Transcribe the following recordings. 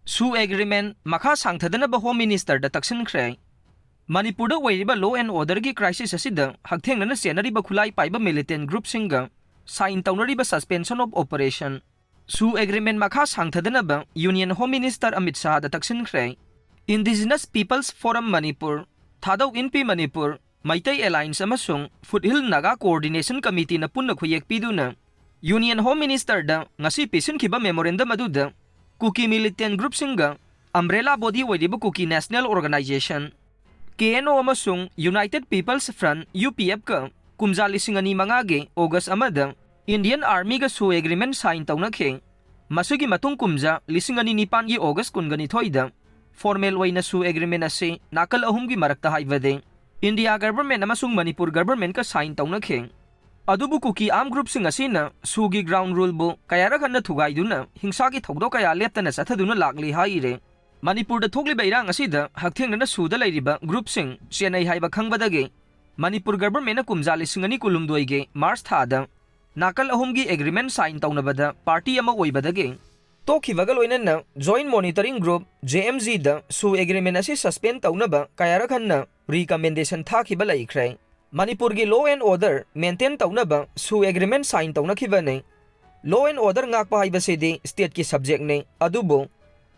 SoO agreement Makha Sangthadanaba Home Minister da Taksinkhre Manipur da wairiba law and order gi crisis asida hagthengnana senariba khulai paiba militant group singa sign taunariba suspension of operation SoO agreement Makha Sangthadanaba Union Home Minister Amit Shah da Taksinkhre Indigenous Peoples Forum Manipur Thadou Inpi Manipur Maitai Alliance amasung Foothill Naga Coordination Committee na punna khuyek piduna Union Home Minister da ngasi pisin khiba memorandum aduda Kuki militant group singa umbrella body wairiba Kuki National Organization KNO amasung United People's Front UPF ka kumja lisingani mangage August amada Indian Army ga SoO agreement sign taunakhe masugi matung kumja lisingani nipan gi August kungani thoida formal waina SoO agreement ase nakal ahum gi marakta haibade India government amasung Manipur government ka sign taunakhe adubu Kuki arm group sing asina SoO gi ground rule bu kayara kanna thugaiduna hingsa gi thogdo kaya leptana sathaduna lakli haire Manipur da thokliba irang asida hagthengnana SoO da lairiba group sing chenai haiba khangbadage Manipur government na kumja lisingani kulumdoige March thada nakal ahumgi agreement sign taunabada party ama oibadage tokhibaga loinana joint monitoring group JMG da SoO agreement asi suspend taunaba kayara khanna recommendation thakiba laikhre Manipur gi law and order maintain taunaba SoO agreement sign taunakibane law and order ngakpa haibasedi state ki subject ne adubo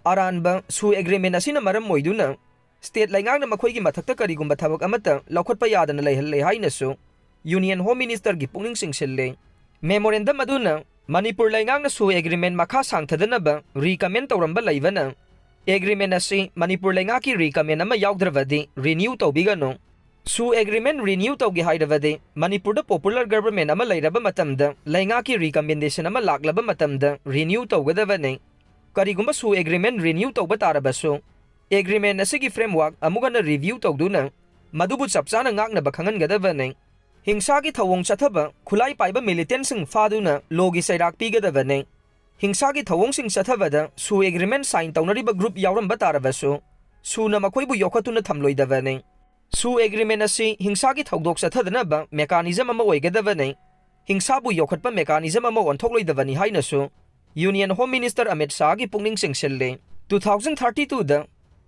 aranba SoO agreement asina maram moiduna state laingak na makhoigi mathakta karigumba thabak amata laukhatpa yadana leihalle hainasu Union Home Minister gi pungning singshelle memorandum aduna Manipur laingak na SoO agreement Makha Sangthadanaba recommend tawramba laibana agreement asi Manipur laingak ki recommend ama yaudravadi renew tawbigano SoO agreement renew tawgi haidavade Manipur da popular government ama lairaba matamda laingak ki recommendation ama laklaba matamda renew tawgadavane karigumba SoO agreement renew tawba tarabaso agreement asigi framework amugana review tawduna madubu chapchana ngakna bakhangangadavane hingsa gi thawong chathaba khulai paiba militant sing faduna logi sairak pigadavane hingsa gi thawong sing chathabada SoO agreement sign tawnariba group yauramba tarabaso SoO na makhoibu yokhatuna thamloidavane SoO agreement asi hingsa gi thawdok chathadanaba mechanism ama oigadavane hingsa bu yokhatpa mechanism ama onthokloi hainaso Union Home Minister Amit Shah gi pungning singshelle 2032 da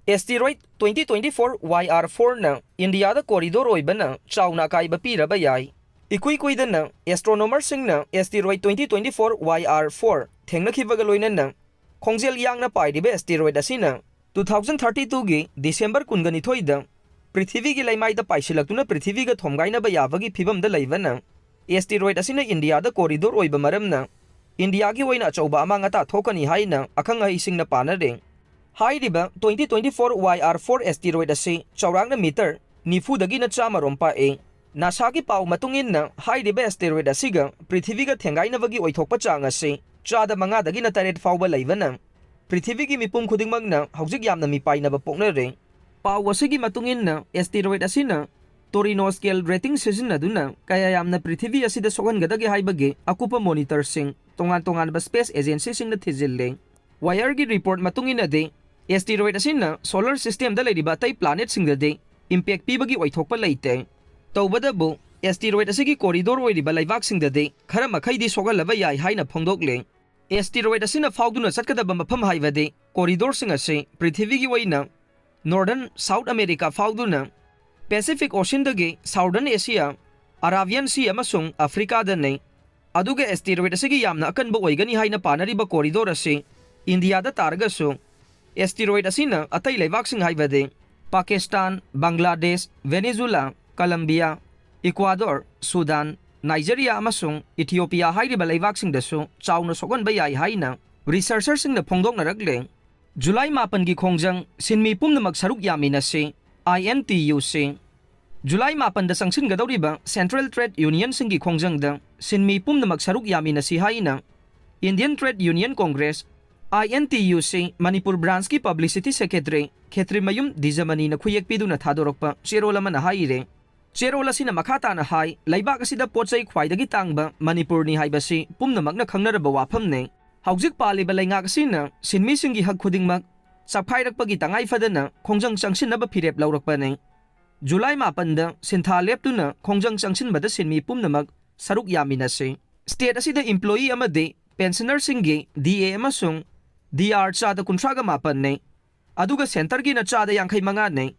Asteroid 2024 YR4 na India da corridor Oibana Chaona Akaiba Piraba yai ikui da astronomer sing na Asteroid 2024 YR4 thengnakhibaga loinana Khongjang yang na paidiba asteroid asina 2032 gi December kungani thoida Prithvi gi laimai da paisilaktuna Prithvi ga thomgaina ba yabagi phibam da laibana asteroid asina India da corridor oiba maramna India gi waina chauba amanga ta thokani haina akhanga isingna panare hairiba 2024 YR4 asteroid ase chaurangna meter nifu dagi na chama rompa e NASA gi pau matungin na hairiba asteroid asiga Prithvi ga thengaina bagi oithokpa chang ase chada manga dagi na taret fauba laibana Prithvi gi mipum khudingmagna haujik yamna mi paina ba poknare pau asigi matungin na asteroid asina Torino scale rating season aduna kaya yamna Prithvi asida sogangadagi haibage akupa monitor sing tongan ba space agency sing na thizille wire gi report matungin ade asteroid asina solar system da leiriba tai planet sing de impact pibagi oithokpa leite tawbada bu asteroid asigi corridor oiriba laibak sing de khara makhaidi sogalaba yai haina phongdokle asteroid asina fauduna chatkadaba mafam haibade corridor sing ase Prithvi gi waina northern south america fauduna Pacific Ocean dagi Southern Asia Arabian Sea amasung Africa da nei aduga asteroid asigi yamna akanba oigani haina panariba corridor ase India da targasu asteroid asina atai leibak sing haibade Pakistan Bangladesh Venezuela Colombia Ecuador Sudan Nigeria amasung Ethiopia hairiba leibak sing dasu chauna sogon bayai haina researcher sing na phongdok narakle July 8 gi Khongjang Sinmi Pumnamak Saruk Yaminnasi INTUC July 8 da sangsin gadawriba Central Trade Union singi Khongjang da Sinmi Pumnamak Saruk Yaminnasi haina Indian Trade Union Congress INTUC Manipur branch ki publicity secretary Khetri Mayum Dijamani na khuyek piduna thadorokpa cherola man haire cherola sina makhata na hai laibak asida pochai khwaidagi tangba Manipur ni haibasi Pumnamak na khangnaraba wafam ne haujik paliba laingak sina Sinmi singi hak khudingmak Sapphairakpagi tangai fadana Khongjang changsinaba phirep laurakpa ne July 8 da sintha leptuna Khongjang changsinbada Sinmi Pumnamak Saruk Yaminnasi state asida employee amade pensioner singi DA amasung DR chada kuntraga mapan ne aduga center gi na chada yang khai manga ne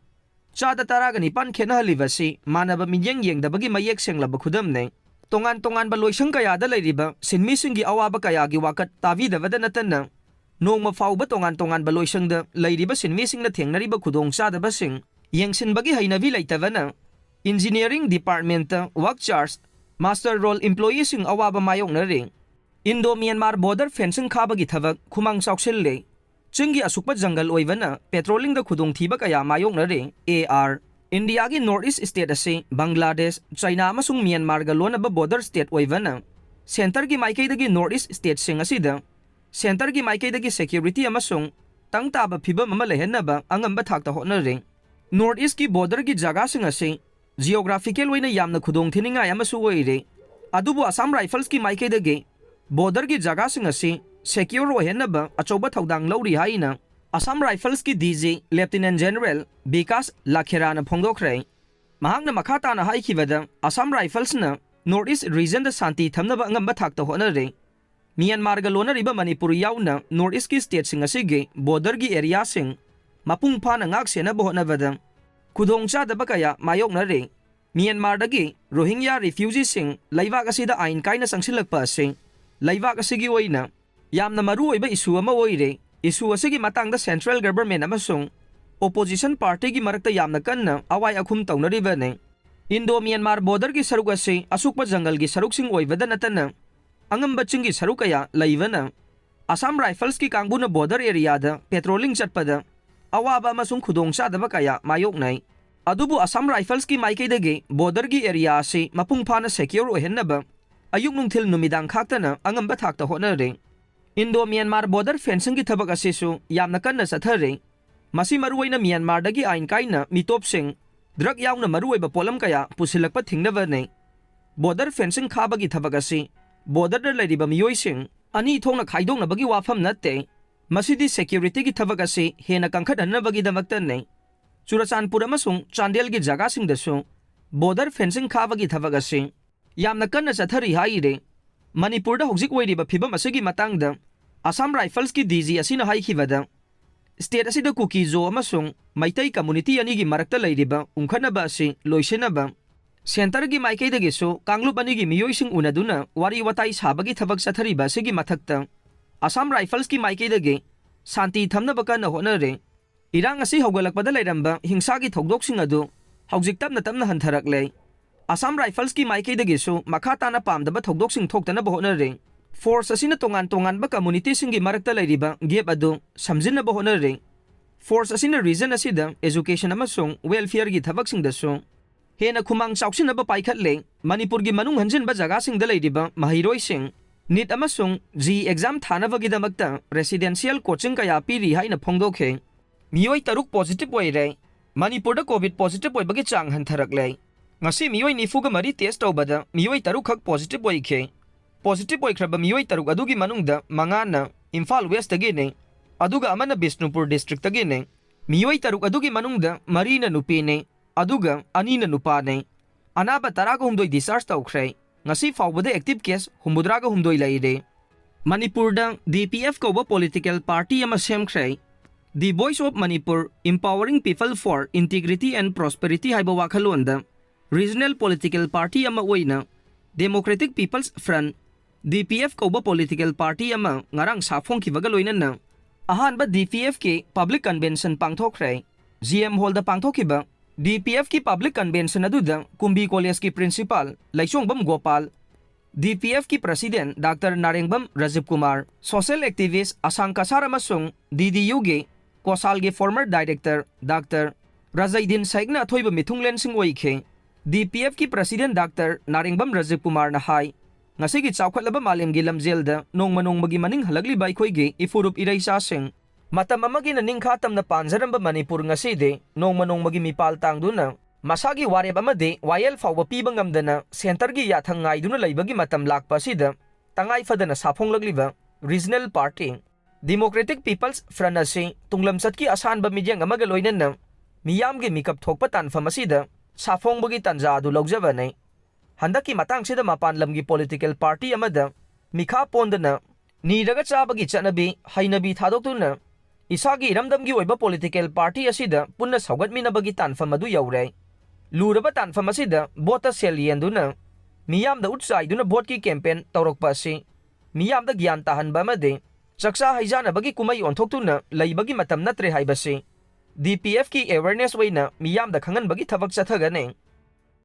chada taraga ni pan khena halibasi manaba minyeng yeng dabagi mayek senglaba khudam ne tongan ba loisang kaya da leiriba sinmi singi awaba kaya gi wakat tavi davada natana nongma fauba tongan ba loisang da leiriba sinmi sing na thengnariba khudong chada ba sing yengsin bagi hainavi leitavana engineering department work charge master role employees sing awaba Mayoknari Indo Myanmar border fencing Khabagi Thabak Khumang Chaosilli Chingi Asukpa jungle Oibana patrolling the Khudongthiba kaya Mayoknari AR India gi Northeast state ase Bangladesh China amasung Myanmar ga lonaba border state Oibana center gi maikai dagi Northeast state sing asida center gi maikai dagi security amasung tangtaba phiba mama lehenaba angamba thakta hotnari Northeast ki border gi jaga sing ase geographical oina yamna khudongthininga amasu oire adubu Assam Rifles ki maikai dagi border ki jaga sing ase secure ohenaba achoba thodang lori haina Assam Rifles ki DJ Lieutenant General Bikas Lakherana phongdokhre mahangna makhata na haikibada Assam Rifles na Northeast region da santi thamnaba angamba thakta honare Myanmar ga lona riba Manipur Yaona Northeast ki state sing asige border gi area sing mapung phana ngak sena bohna bada khudongcha da bakaya Mayoknari Myanmar dagi Rohingya refugees sing laibak asida ain kaina sangsilakpa sing laibak asigi oina yamna maru oiba issue ama oire issue asigi matangda central government amasung opposition party gi marakta yamna kanna awai akhum taunariba ne Indo Myanmar border gi saruk ase Asukpa jungle gi saruk sing oibada natana angamba chingi sarukaya laibana Assam Rifles ki kangbuna border area da patrolling chatpada awaba amasung khudongcha daba kaya Mayoknai adubu Assam Rifles ki maikai dagi border gi area ase mapung phana secure ohennaba ayuk nungthil numidang khaktana angamba thakta honare Indo Myanmar border fencing ki thabak ase su yamna kanna sathare masi maruwaina Myanmar dagi ain kaina mitop sing drug yauna maruwaiba polam kaya pusilakpa thingnaba ne border fencing Khabagi thabak ase border da leiriba miyoi sing ani thongna khaidongna bagi wafam natte masidi security ki thabak ase hena kangkhadanna bagi damakta ne Churachandpur amasung Chandel gi jaga sing dasu border fencing Khabagi thabak ase yamna kanna chathari haire Manipur da hojik oiriba phibam asigi matangda Assam Rifles ki DG asina haikibada state asida kukizo amasung maitai community ani gi marakta leiriba ungkhanaba ase loisenaba center gi maikai dagi so kanglup ani gi miyoi sing unaduna wari watai sabagi thabak chathariba sigi mathakta Assam Rifles ki maikai dagi santi thamnaba kana honare irang asi hogalakpada leiramba hingsa gi thogdok sing adu hojik tamna hantharakle Assam Rifles ki maikai dagi so makhata na pamdaba thogdok sing thoktana bahonare force asina tongan ba community singi marakta leiriba gap adu samjinna bahonare force asina reason asida education amasung welfare gi thabak sing dasu hena khumang chauksina ba paikhatle Manipur gi manung hanjin ba jaga sing da leiriba mahiroi sing NEET amasung G exam thanaba gi damakta residential coaching kaya piri haina phongdokhe miyoi taruk positive oire Manipur da covid positive oibagi chang hantharakle ngasi miyoi nifuga mari test tawbada miyoi taruk khak positive oikhe positive oikraba miyoi taruk adugi manungda mangana Imphal West tagi ne aduga amana Bishnupur district tagi ne miyoi taruk adugi manungda marina nupi ne aduga anina nupa ne anaba taraga humdoi discharge tawkhre ngasi fawbada active case humbudraga humdoi laire Manipur da DPF koba political party ama semkhre The Voice of Manipur Empowering People for Integrity and Prosperity haiba wakhalonda regional political party ama oina Democratic People's Front DPF koba political party ama ngarang safong kibaga loinana ahanba DPF ke public convention pangthokre GM hall da pangthokiba DPF ki public convention aduda Kumbi College ki principal Laisongbam Gopal DPF ki president Dr. Narengbam Rajiv Kumar social activist Asang Kasar amasung DDU ge Kosal ge former director Dr. Rajaidin Saigna thoiba mithunglen sing oikhe DPF ki president Dr. Narengbam Rajiv Kumar na hai ngasigi chawkhatlaba malem gi lamjelda nongmanongmagi maning halagli bai khoige ifurup iraisa sing matam amagi na ningkha tamna panjaramba Manipur ngaside nongmanongmagi mipal tangduna masagi wareb amade wayel fawba piba ngamdana center gi yathang ngaiduna leibagi matam lakpa sida tangai fadana saphonglagliba regional party Democratic People's Front ase tunglamsat ki asan ba midyang amaga loinana miyam gi mikap thokpa tanfam asida saphongbagi tanja adu logjaba nei handaki matang sida mapan lamgi political party amada mikha pondana नीरगा चाबगी चटनबी हैनबी थादोक्तुना इसागी इरमदमगी ओइबा political party असिदा पुन्ना सौगतमिनबगी तानफम अदु you're लूरबा तानफम असिदा बोटा cell येंदुना मियामदा उत्साइदुना boat की campaign तौरकपा असि मियामदा ज्ञान ताहनबा अमदि चक्सा हैजानबगी कुमई ओंथोक्तुना लैबगी मतम नत्रे हाइबसि DPF की awareness वैना मियामदा खंगनबगी थबक चथगने